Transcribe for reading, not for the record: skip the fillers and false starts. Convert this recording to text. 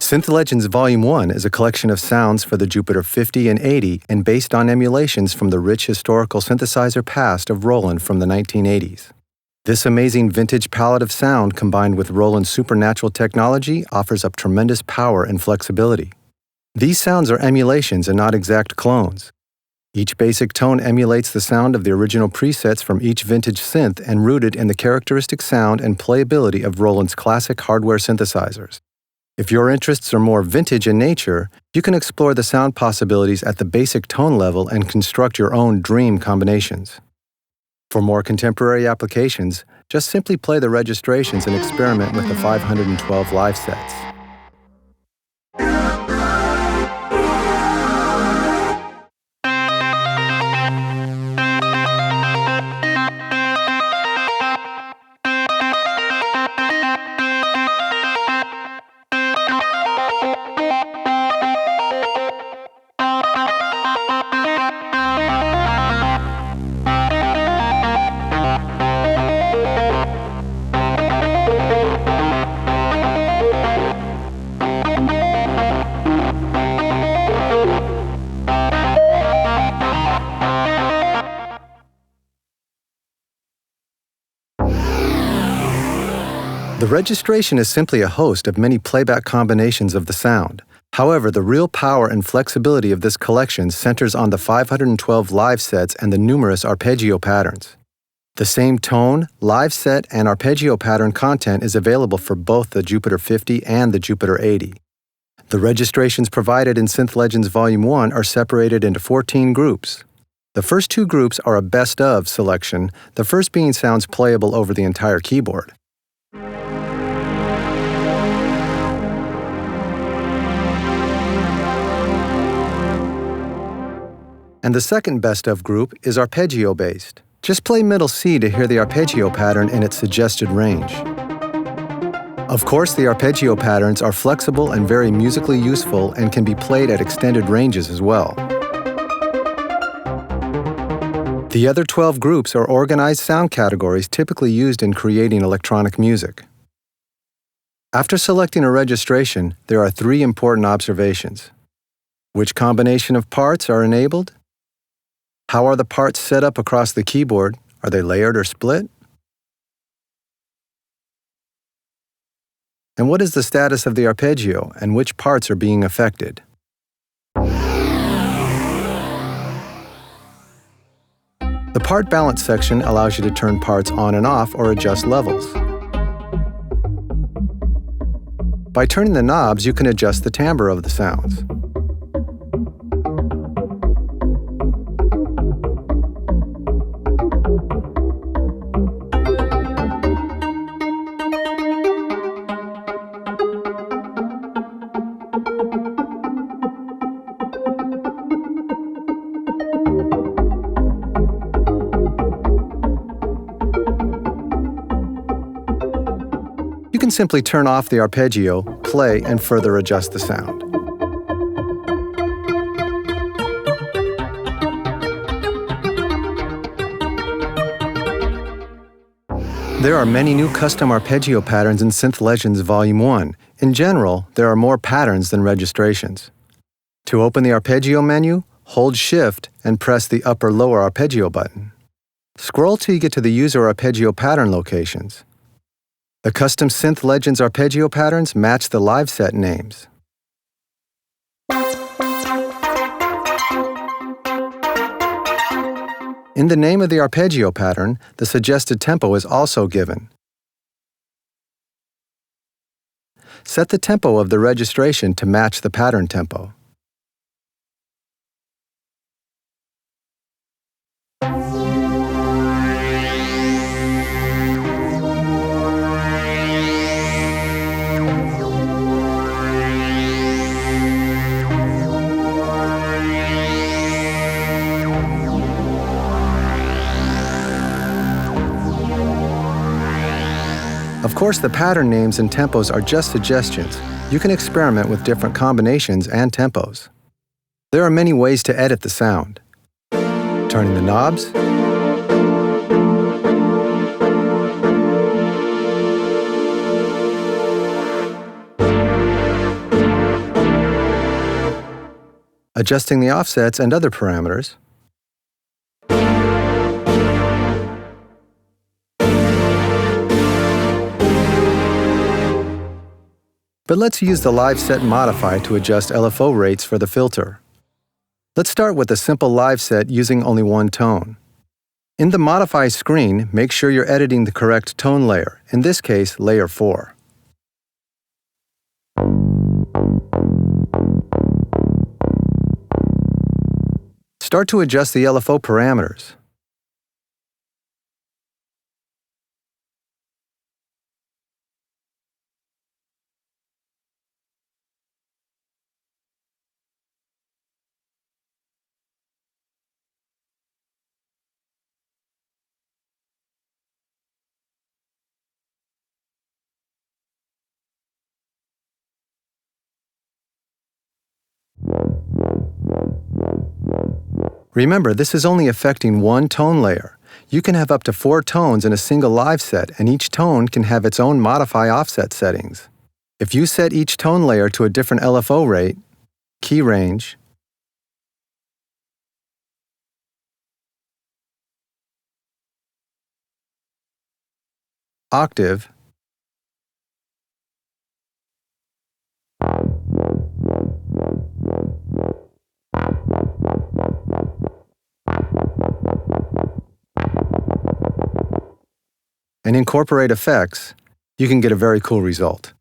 Synth Legends Volume 1 is a collection of sounds for the Jupiter 50 and 80 and based on emulations from the rich historical synthesizer past of Roland from the 1980s. This amazing vintage palette of sound combined with Roland's supernatural technology offers up tremendous power and flexibility. These sounds are emulations and not exact clones. Each basic tone emulates the sound of the original presets from each vintage synth and rooted in the characteristic sound and playability of Roland's classic hardware synthesizers. If your interests are more vintage in nature, you can explore the sound possibilities at the basic tone level and construct your own dream combinations. For more contemporary applications, just simply play the registrations and experiment with the 512 live sets. The registration is simply a host of many playback combinations of the sound. However, the real power and flexibility of this collection centers on the 512 live sets and the numerous arpeggio patterns. The same tone, live set, and arpeggio pattern content is available for both the Jupiter 50 and the Jupiter 80. The registrations provided in Synth Legends Volume 1 are separated into 14 groups. The first two groups are a best of selection, the first being sounds playable over the entire keyboard. And the second best of group is arpeggio-based. Just play middle C to hear the arpeggio pattern in its suggested range. Of course, the arpeggio patterns are flexible and very musically useful and can be played at extended ranges as well. The other 12 groups are organized sound categories typically used in creating electronic music. After selecting a registration, there are 3 important observations. Which combination of parts are enabled? How are the parts set up across the keyboard? Are they layered or split? And what is the status of the arpeggio and which parts are being affected? The part balance section allows you to turn parts on and off or adjust levels. By turning the knobs, you can adjust the timbre of the sounds. You can simply turn off the arpeggio, play, and further adjust the sound. There are many new custom arpeggio patterns in Synth Legends Volume 1. In general, there are more patterns than registrations. To open the arpeggio menu, hold Shift and press the upper-lower arpeggio button. Scroll till you get to the user arpeggio pattern locations. The custom Synth Legends arpeggio patterns match the live set names. In the name of the arpeggio pattern, the suggested tempo is also given. Set the tempo of the registration to match the pattern tempo. Of course, the pattern names and tempos are just suggestions. You can experiment with different combinations and tempos. There are many ways to edit the sound. Turning the knobs, adjusting the offsets and other parameters, but let's use the Live Set Modify to adjust LFO rates for the filter. Let's start with a simple live set using only one tone. In the Modify screen, make sure you're editing the correct tone layer, in this case, layer 4. Start to adjust the LFO parameters. Remember, this is only affecting one tone layer. You can have up to 4 tones in a single live set, and each tone can have its own modify offset settings. If you set each tone layer to a different LFO rate, key range, octave, and incorporate effects, you can get a very cool result.